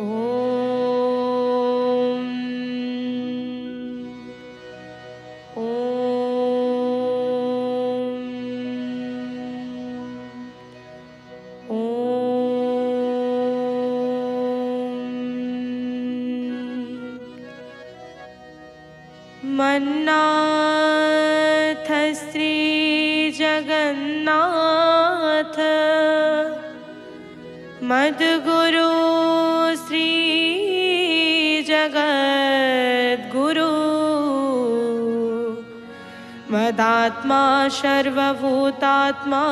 ॐ मन्नाथ श्री जगन्नाथ मद्गुरु श्री जगद्गुरु मदात्मा सर्वभूतात्मा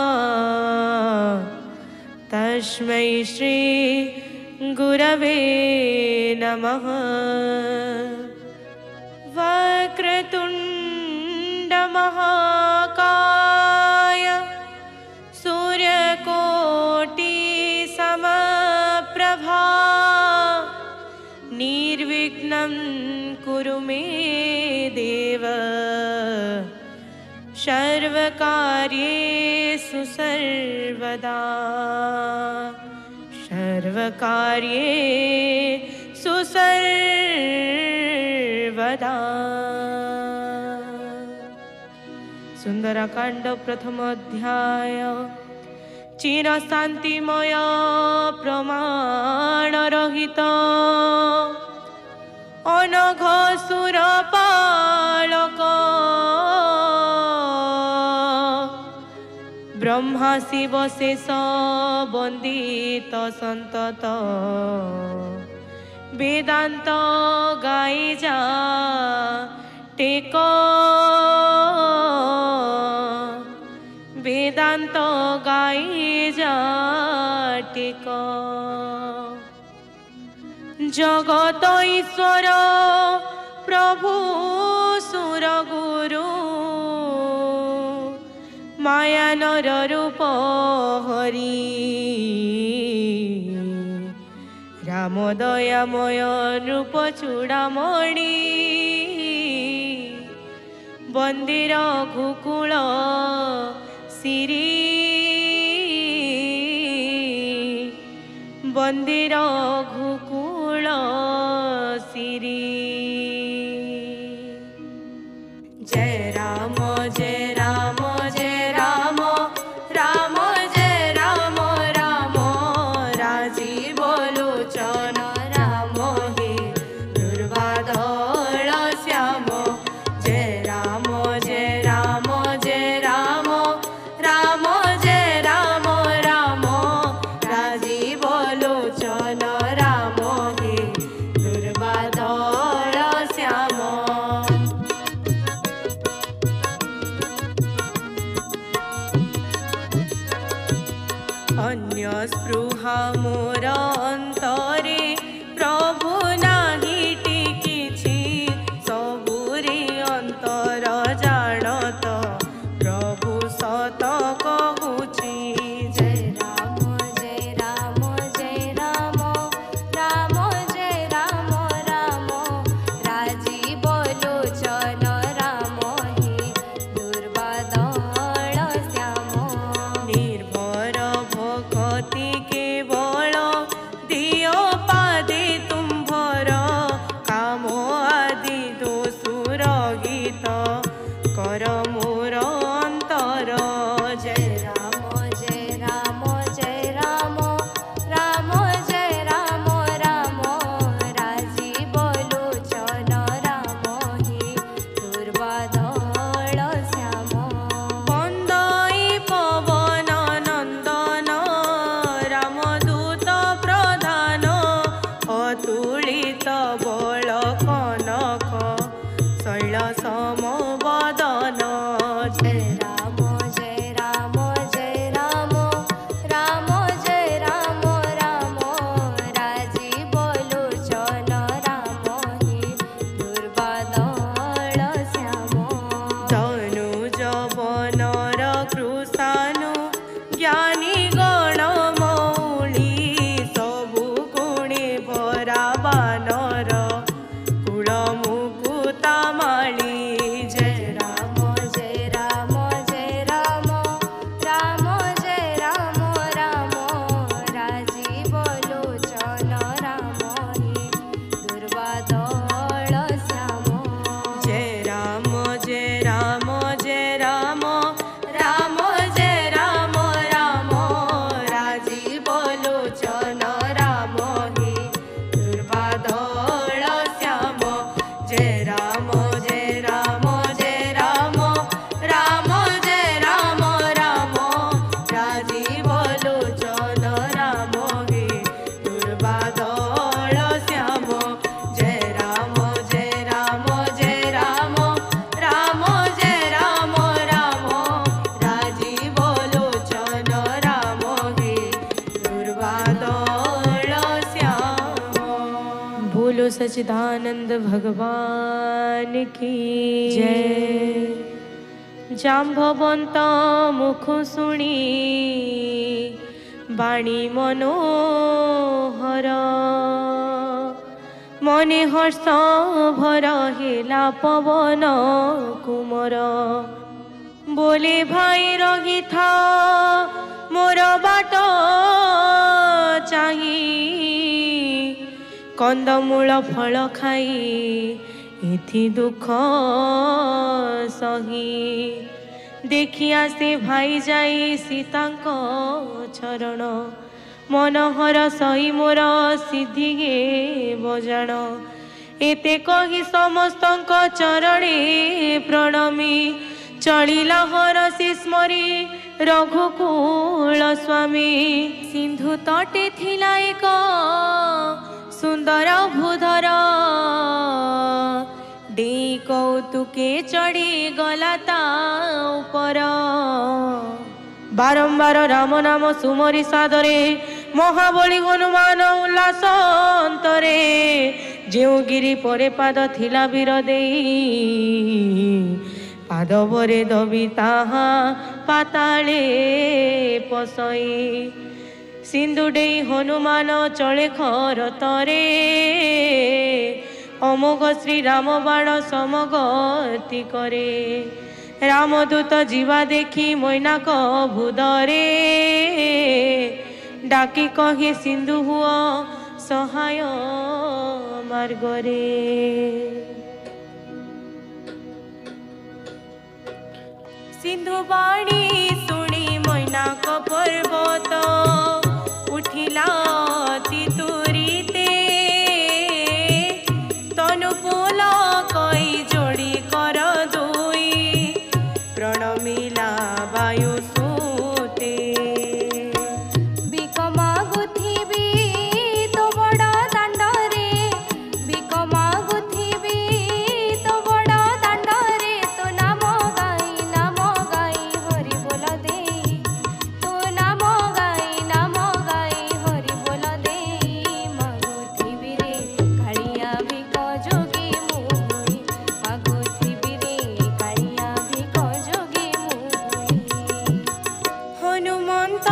तस्मै श्री गुरवे नमः। वक्रतुंड महाकाय सूर्यकोटि समप्रभा निर्विघ्नं कुरु मे देव सर्वकार्येषु सर्वदा सर्वकार्येषु सर्वदा। सुंदरकांड प्रथम अध्याय चिरशांतिमय प्रमाण रहित अनघ सुरपालक ब्रह्मा शिव शेष वंदित संतत वेदांत गाई जा टेक वेदांत गाई जा टेक जगत ईश्वर प्रभु सुर गुरु माया नर रूप हरि राम दयामय रूप चूड़ामणि बंदिर घुकुल सिरी बंदिर घुकुल सिरी। जय राम जय राम जय राम राम जय राम राम राजीव लोचन राम हे दुर्वाधर श्याम। जय राम जय राम जय राम राम जय राम राम राजीव लोचन राम हे दुर्वाधर श्याम। अन्य स्पृहा मोर अंतरे प्रभु नाही टिकिछि सबुरे अंतर जानत प्रभु सत कहूछि। जय राम जय राम जय राम राम जय राम राम राजीव लोचन राम हे दुर्वाधर श्याम। निर्भर भक्ति केवल दियो बोलो सच्चिदानंद भगवान की जय। जाम्बवंत मुख शुणी बाणी मनोहर मने हर्ष भर हेला पवन कुमर बोले भाई रही था मोर बाट चाही कंदमूल फल खाई एथि दुख सही देखिया से भाई जाई सीतांको चरण मनोहर सही मोर सिद्धि गे बजाण एते कही समस्तंक चरणे प्रणमी चलिला हरसी स्मरी रघुकुल स्वामी सिंधु तटे थिला एक सुंदर भूधर डे कौतुके चढ़ी गला ता ऊपर बारंबार राम नाम सुमरी सादरे महाबली हनुमान उल्लास अंतरे जो गिरी परे पाद थिला वीर देई पादवरे दबी ताहा पाताले पसई सिंधु डेई हनुमान चले खरतरे अमोघ श्री राम बाण समगति करे रामदूत जीवा देखी मैनाक भूदरे डाकी कहे सिंधु हुआ सहाय मार्गरे सिंधु बाणी शुणी मैनाक पर्वत उठिला तितुरीते तनु पुल कई जोड़ी कर दुई प्रणमिला वायु सूते बिकमा गुथिबी तो बड़ा दांडरे बिकमा गुथिबी तो बड़ा दांडरे तो नाम गाई हरि बोल दे तो नाम गाई हरि बोल दे मगुथिबी रे कालिया भिक जोगी मुई मगुथिबी रे कालिया भिक जोगी मुई हनुमंत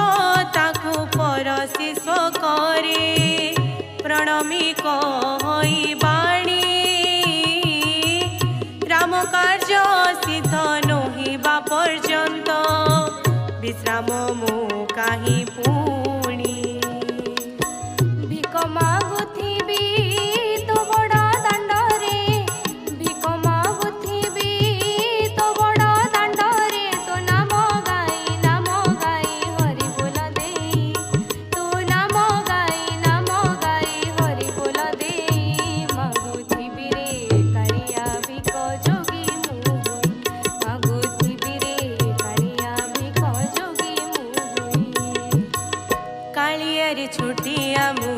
ताकु परशिष करे प्रणमी कहि बाणी राम कार्य सिद्ध नहिबा पर्यंत विश्राम मो काहि पुणी भिक मागुथिबी तो बड़ा दांडरे भिक मागुथिबी तो बड़ा दांडरे तो नाम गाई हरि बोल दे तो नाम गाई हरि बोल दे मागुथिबी रे कालिया भिक जोगी मुई मागुथिबी रे कालिया भिक जोगी मुई कालियारी छुटिया मु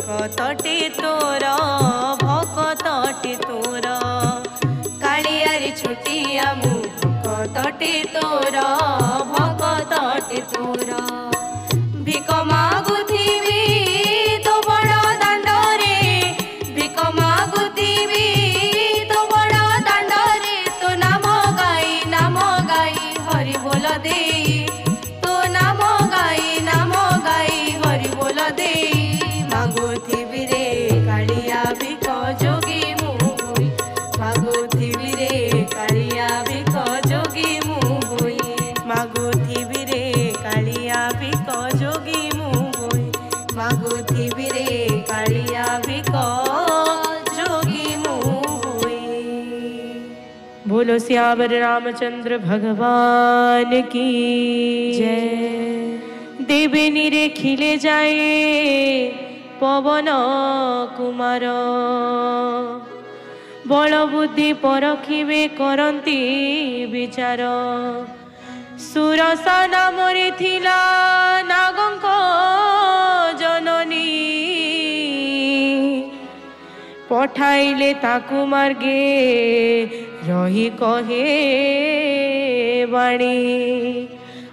भकतटे तोर भकतटे तोर कालियारी छुटिया मु भकतटे तोर भकतटे तोर भिक मागुथिबी तो बड़ दांडरे भिक मागुथिबी तो बड़ दांडरे तो नाम गाई हरि बोल दे तो नाम गाई हरि बोल दे मागुथिबी रे कालिया भिक जोगी मुई मागुथिबी रे कालिया भिक जोगी मुई मागुथिबी रे कालिया भिक जोगी मुई मागुथिबी रे कालिया भिक जोगी मुई। बोलो सियावर रामचंद्र भगवान की जय। देवेनी रे खिले जाए पवन कुमार बल बुद्धि परखिबे करंती विचार सुरसा नामरे थिला नागंक जननी पठाइले ताकु मार्गे रही कहे बाणी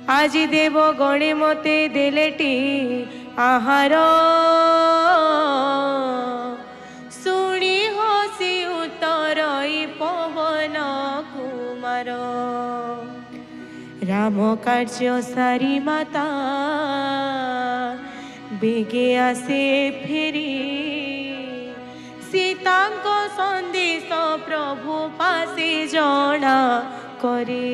आज देव गणे मते देलेटी आहार शुणी राम कार्य सारी माता बेगे आसे फेरी सीता को संदेश प्रभु पासे जना करे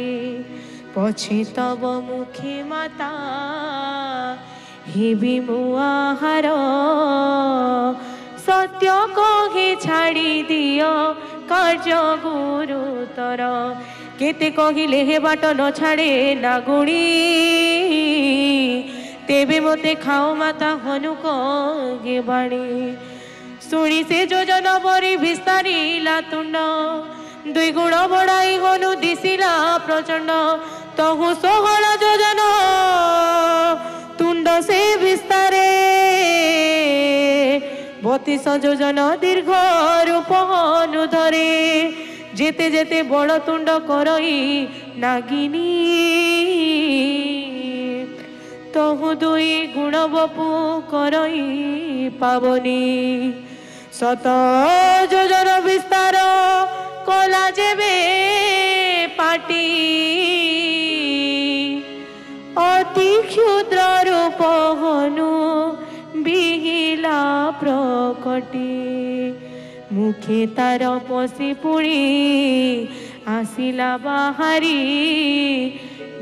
पछे तब मुखे माता हेबी मुआहार सत्य कहे छाड़ी दियो कार्य गुरुतर केते कहिले हे बाट न छाड़े ना गुणी तेबे मते खाओ माता हनु कहे बाणी शुणी से जोजन बरी विस्तारिला तुंड दुई गुण बड़ाई हनु दिशिला प्रचंड तहु सोहल जोजन तुंड से विस्तारे 32 जोजन दीर्घ रूप हनु धरे जेते जेते बड़ तुंड करई नागिनी तहु दुई गुण बपु करई पावनी शत जोजन विस्तार कला जेबे पाटी अति क्षुद्र रूप हनु बिहिला प्रकटी मुखे तार पशि पुणी आसिला बाहारी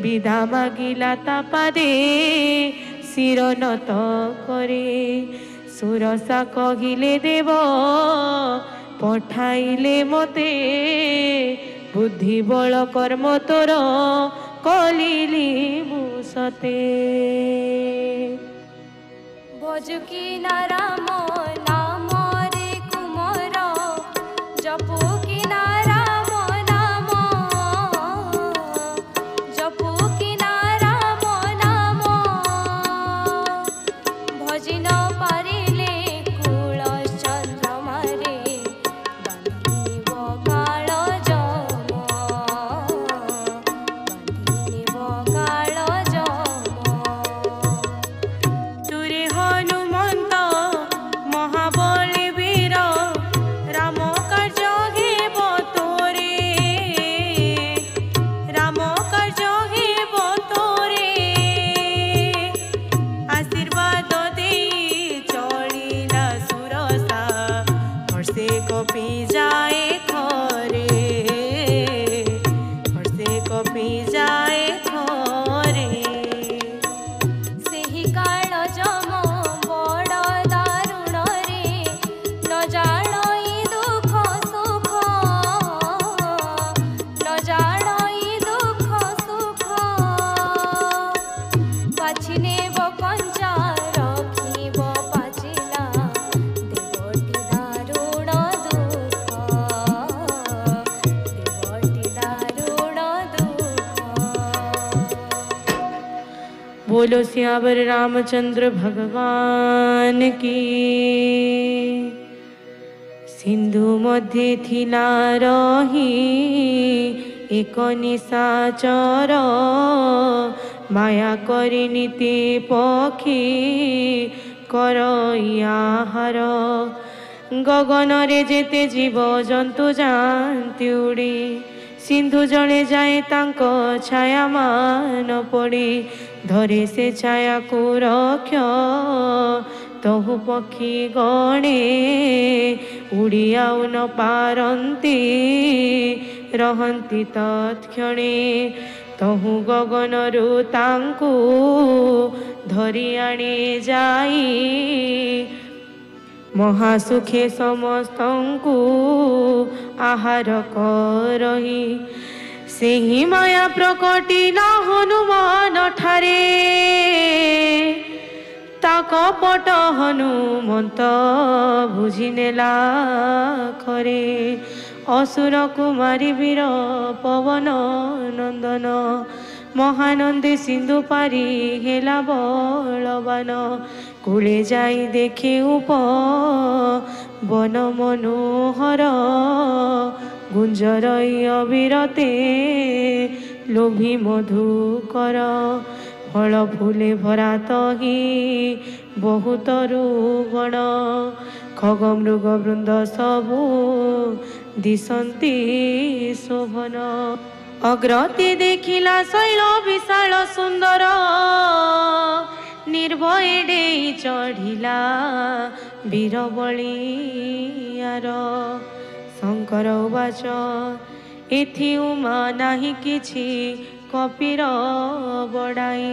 विदा मागिला तापादे शिर नत करे सुरसा कहिले देव पठाइले मते बुद्धि बल कर्म तोर कलिली मुसते भजुकी ना राम नाम रे कुमार जपू की ना राम नाम जपू की ना राम नाम भजिन पारिले कुल चंद्रमा रे बांधिब काल जम बांधिब काल जम तुरे हनुमंत महाबली वीर राम कार्य हेब तोरे राम कार्य हेब तोरे आशीर्वाद दे चलिला सुरसा हर्षे कपि जाए खरे हर्षे कपि जाए खरे सेहि काल जम बड़ दारुण रे न जानई दुख सुख न जानई दुख सुख बाछि नेब कंचा रखिब पाचिला देवटी दारुण दुख देवटी दारुण दुख बोलो सियावर रामचंद्र भगवान की सिंधु मध्य थिला रही एक निशाचर माया करी नीति पक्षी करइयाहार गगन रे जेते जीव जंतु जानती उड़ी सिंधु जले जाए तांको छाया मान पड़ी धरे से छाया को रक्ष तहु पक्षी गणे उड़ी आउ न पारंती रहंती तत्क्षणे तहु गगन रु तांकु धरी आणे जाई महासुखे समस्तंकु आहार करही सेहि माया प्रकटिला हनुमान ठारे ताक पट हनुमंत बुझिनेला खरे असुर कुमारी वीर पवन नंदन महानंदे सिंधु पारी हेला बलवान कूले जाई देखे उप वन मनोहर गुंजरई अविरते लोभी मधुकर फल फूले भरा तही बहुत रुगण खग मृग वृंद सबु दिशंती शोभन अग्रती देखिला शैल विशाल सुंदर निर्भय डेई चढ़िला वीर बलियार शंकर उवाच एथि उमा नाही किछि कपिर बड़ाई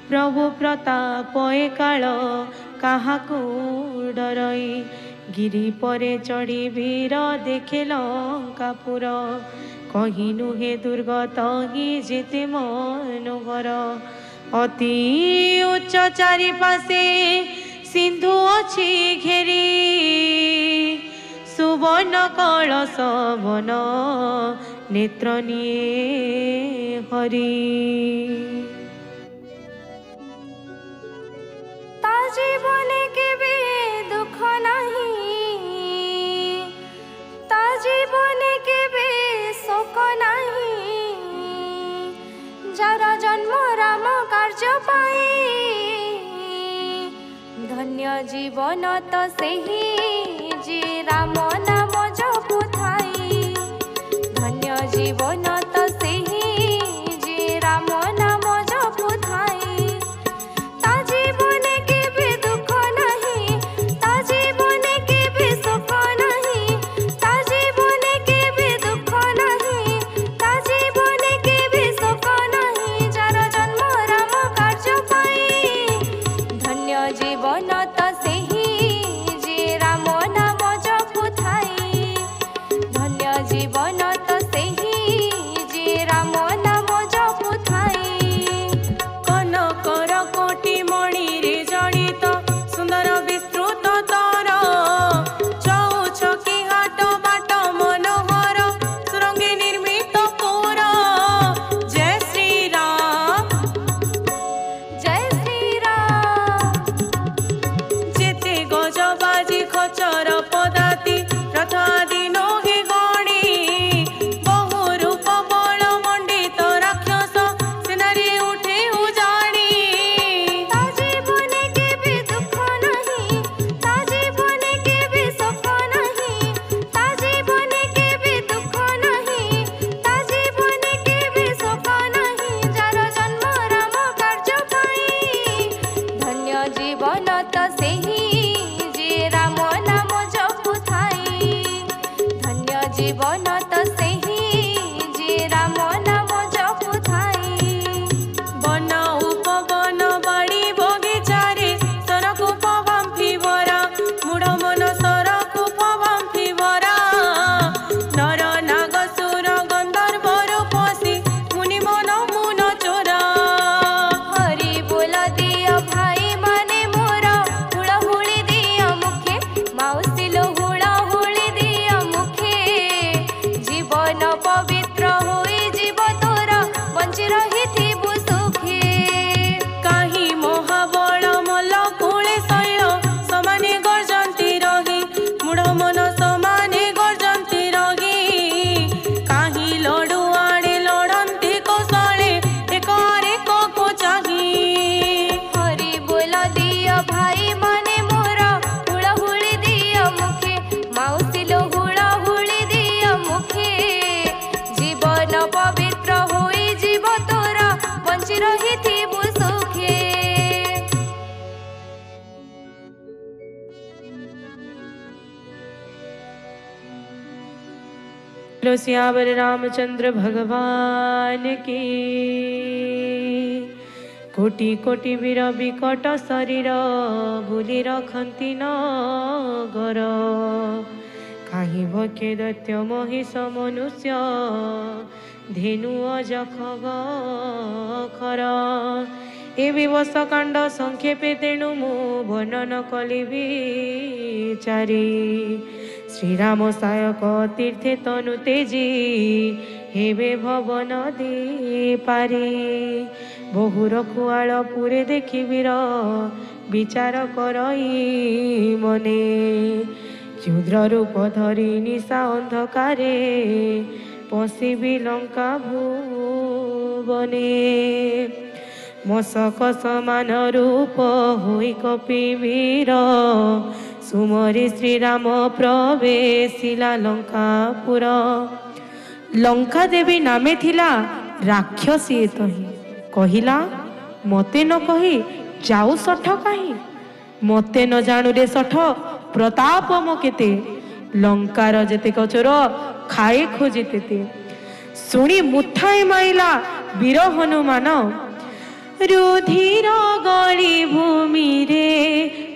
प्रभु प्रताप ए काल काहाकू डरई गिरी परे चढ़ी वीर देखे लंकापुर कहिनु हे दुर्गत ही जेते मनोहर अति उच्च चारिपाशे सिंधु अछि घेरी सुवर्ण कलश वन नेत्र निये हरि ता जीवने केबे दुख नाही ता जीवने केबे शोक नाही जार जन्म राम कार्य पाई धन्य जीवन तो सेही जे राम नाम जपु थाई धन्य जीवन तो सेही जे राम नाम जपु थाई ता जीवने केबे दुख नाही ता जीवने केबे सुख नाही ता जीवने केबे दुख नाही ता जीवने केबे सुख नाही जार जन्म राम कार्य पाई धन्य जीवन तो सेही जे राम नाम जपु थाई धन्य जीवन तो सेही जे राम नाम जपु थाई कनकर कोटि मणि रे जड़ित सुंदर विस्तृत तर चौछकी हाट बाट मनोहर सुरंगे निर्मित पुर जय श्री राम जय श्री राम जेते गजबाजी खचर पदाति रथ आदि नोहे गणी बहु रूप बल मंडित राक्षस सेनारे उठे उजाड़ी ता जीवने केबे दुख नाही ता जीवने केबे सुख नाही ता जीवने केबे दुख नाही ता जीवने केबे सुख नाही जार जन्म राम कार्य पाई धन्य जीवन तो सेही जे राम नाम जपु थाई धन्य जीवन तो सेही जे राम नाम जपु थाई बन उपवन बाड़ी बगिचारे सरकूप बांफी भरा मूढ़ मन सरकूप बांफी भरा नर नाग सुर गंधर्व रूपसी मुनि मन मुन चोरा हरि बोल दिय भाई माने मोर हुळहुळी दिय मुखे माउसी लो हुळहुळी दिय मुखे जीवन पवित्र होई जीव तोर बंची रहिथिबु सुखे काही महाबल मल्ल कूले शैल समाने गर्जन्ती रही मूढ़ मन समाने गर्जन्ती रही काही लडु आड़े लड़न्ती कौशले एक को चाही हरि बोल दिय भाई माने मोर हुळहुळी दिय मुखे माउसी लो हुळहुळी दिय मुखे जीवन पवित्र होई जीव तोर बंची रहिथिबु सुखे लो सियावर रामचंद्र भगवान की कोटि कोटि वीर विकट शरीर बुली रखती नगर काही भक्षे दैत्य महिष मनुष्य धेनु अजख खर ए विवश कांड संक्षेपे तेणु मु वर्णन कली विचारी श्रीराम सायक तीर्थे तनु तेजी हेबे भवन दी पारी बहु रखुआल पुरे देखिबीर विचार करई मने क्षुद्र रूप धरी निशा अंधकारे पशिबी लंका भुवने मशक समान रूप होई कपिवीर सुमरी श्रीराम प्रवेशिला लंकापुर लंका देवी नामे थिला राक्षसी तही कहिला मते न कही जाऊ सठ कहीं मते न जानू रे सठ प्रताप मो केते लंकार जेते कचोर खाए खोजेते शुणी मुठाई माइला वीर हनुमान रुधिर गली भूमि रे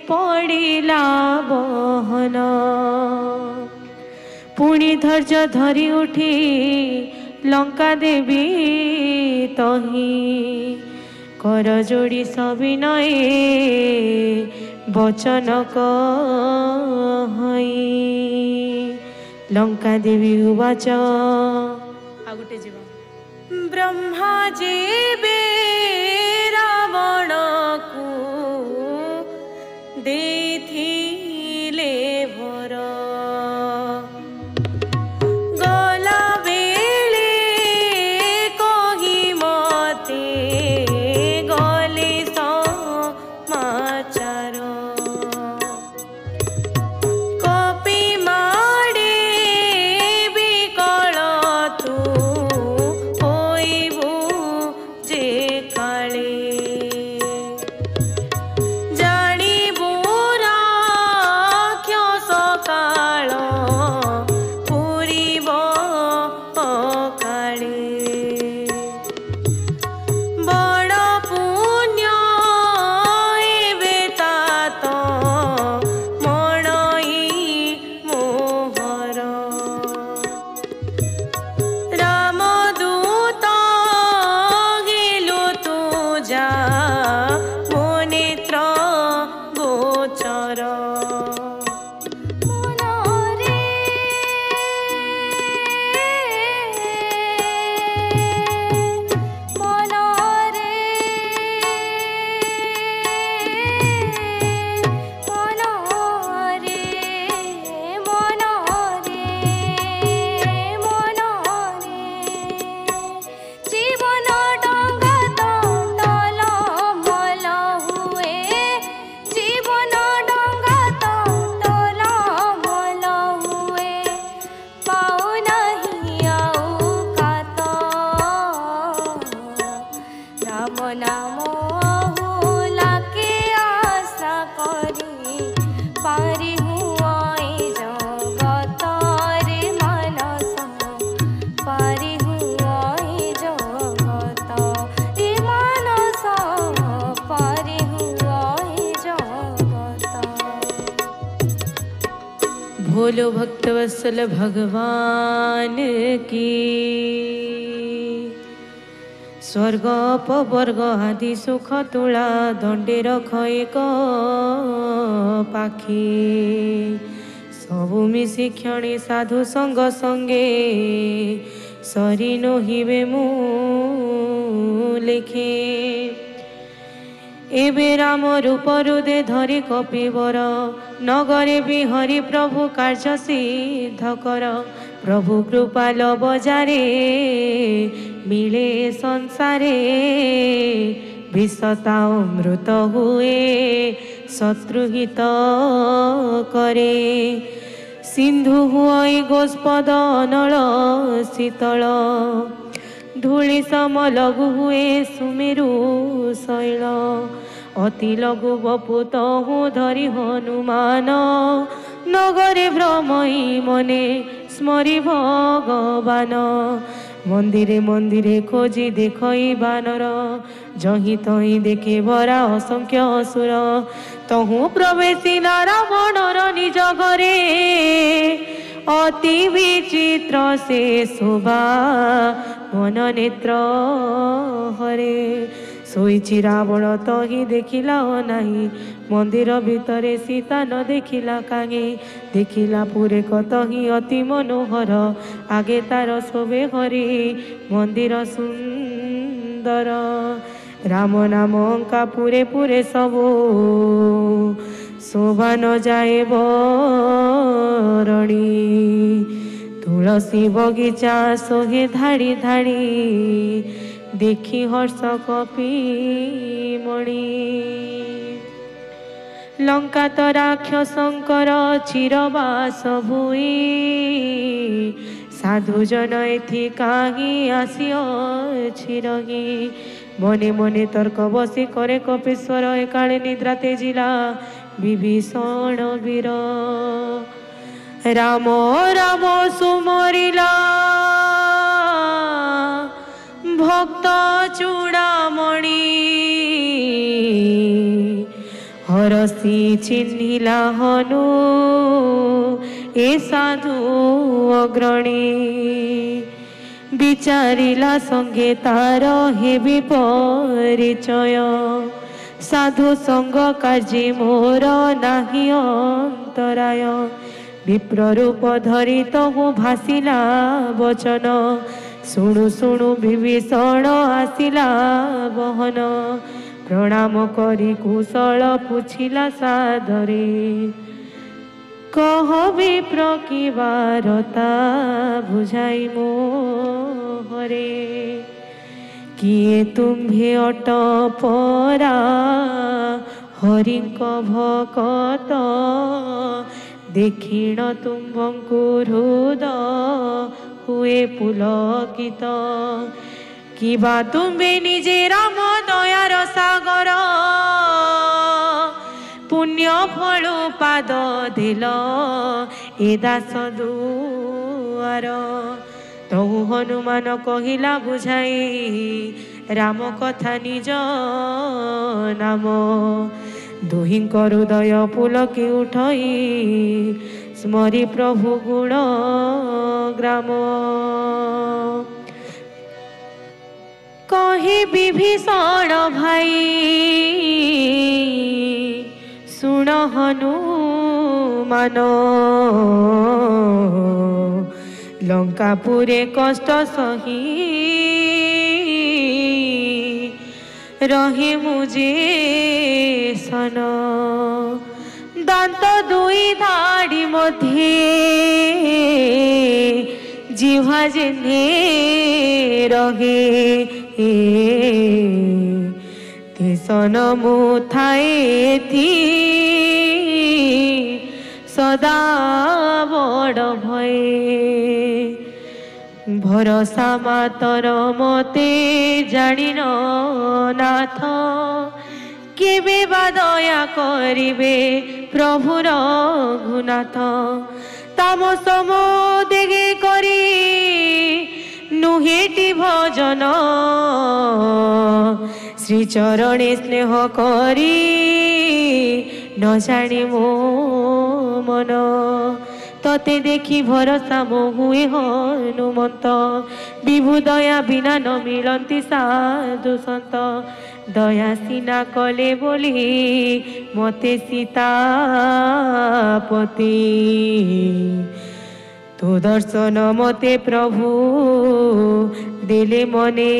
पड़िला बहन पुणी धैर्य धरी उठी लंका देवी तही कर जोड़ी सविनय वचन कही लंका देवी उवाच आ गुटे जीव ब्रह्मा जीवे रावण को देथिले भर गला बेले कही मते गले समाचार कपि माडे बिकल तू होइबु जे काले जानिबु राक्षस काल पूरिब काले बड़ पुण्य एबे तात मणई मोहर रामदूत गेलु तुजा मो नेत्र गोचर मनरे मनरे मनरे मनरे मनरे जीवन डंगा तल मल हुए जीवन डंगा तल मल हुए पाऊ नहीं आऊ कात राम नाम लाके आशा करी पारी हुआई जगत रे मानस पारी हुआई जगत रे मानस पारी हुआई जगत भोलो भक्तवत्सल भगवान की स्वर्ग अपवर्ग आदि सुख तुला दंडे रख एक पाखी सबु मिशि क्षणे साधु संग संगे सरी नहिबे मु लेखे एबे राम रूप रुदे धरी कपिवर नगरे भी हरि प्रभु कार्य सिद्ध कर प्रभु कृपाल बजारे मिले संसारे विषता अमृत हुए शत्रुहित करे सिंधु हुए गोस्पद नल शीतल धूली सम लघु हुए सुमेरु शैल अति लघु बपुत हूँ धरी हनुमान नगरे भ्रमई मने स्मरी भगवान मंदिरे मंदिरे खोजी देखई बानर जही तही देखे भरा असंख्य असुर तहु प्रवेशी रावणर निज घरे अति विचित्र से शोभा मन नेत्र हरे सोईची रावण तही देखिला नाही मंदिर भितरे सीता न देखिला कागे देखिला पुरे कतही अति मनोहर आगे तार शोभे हरि मंदिर सुंदर राम नाम अंका पुरे पुरे सबो शोभा न जाए बरणी तुलसी बगीचा सोहे धाड़ी धाड़ी देखी हर्ष कपि मणि लंका तो राक्षसंकर चिरबास भूई साधुजन एथि काहि आसिअछि रही मने मने तर्क बसी करे कपेश्वर एकाले निद्रा तेजिला विभीषण वीर राम राम सुमरिला भक्त चूड़ामणि हरसी चिन्हिला हनु ए साधु अग्रणी विचारिला संगे तार हेबी परिचय साधु संग कार्य मोर नाही अंतराय विप्र रूप धरी तहु भासिला वचन शुणु शुणु विभीषण आसिला बहन प्रणाम करी कुशल पुछिला सादरे कह विप्र की वारता बुझाई मोहरे किए तुम्भे अट परा हरिंक भकत देखिण तुम्भंकु हृद हुए पुलकित किबा तुम्बे निजे राम दयार सागर पुण्य फल पाद दिल ए दास दुआर तहु हनुमान कहिला बुझाई राम कथा निज नाम दुहिंक हृदय पुलकी उठई स्मरी प्रभु गुण ग्राम कहे विभीषण भाई सुन हनुमान लंकापुरे कष्ट सही रहे मुझे सन दांत दुई धाड़ी मध्य जिह्वा जेने रहे तेसन मुथाए थी सदा बड़ भय भरोसा मातर मते जानिन नाथ केबे बा दया करिबे प्रभु रघुनाथ तामस मोदेगे करी नुहेटी भजन श्री चरणे स्नेह करी न जानी मो मन तते देखी भरोसा मो हुए हनुमंत विभु दया बिना न मिलंती साधु संत दया सीना कले बोली मते सीतापति तो दर्शन मते प्रभु दिले मने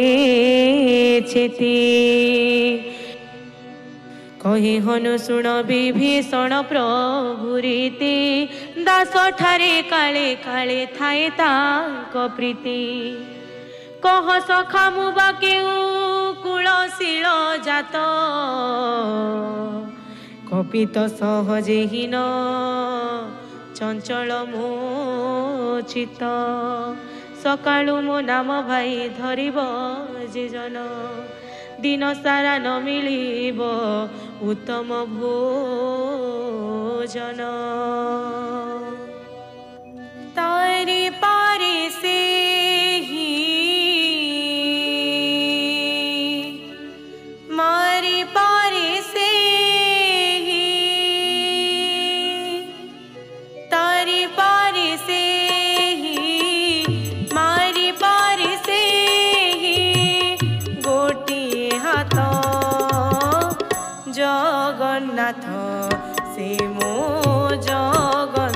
चेती कहे हनु शुण विभीषण प्रभु रीति दास ठारे काले काले थाए तांक प्रीति कह सखा मुबा केउ कुलशील जात कपित सहजे हीन चंचल मो चित सकाळु मो नाम भाई धरिब जे जन दिन सारा न मिलिब उत्तम भोजन तारी पारी से ही मारी पारी से ही तारी पारी से ही मारी पारी से ही गोटिए हाथ जगन्नाथ से मो जगन्नाथ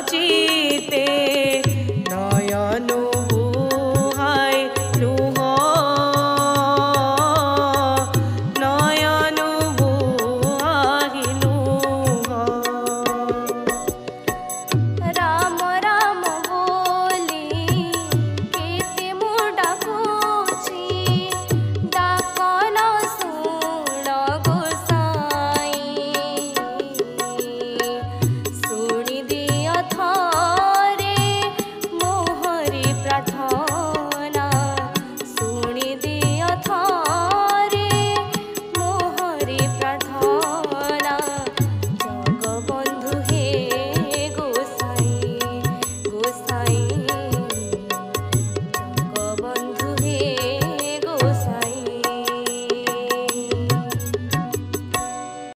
চিতে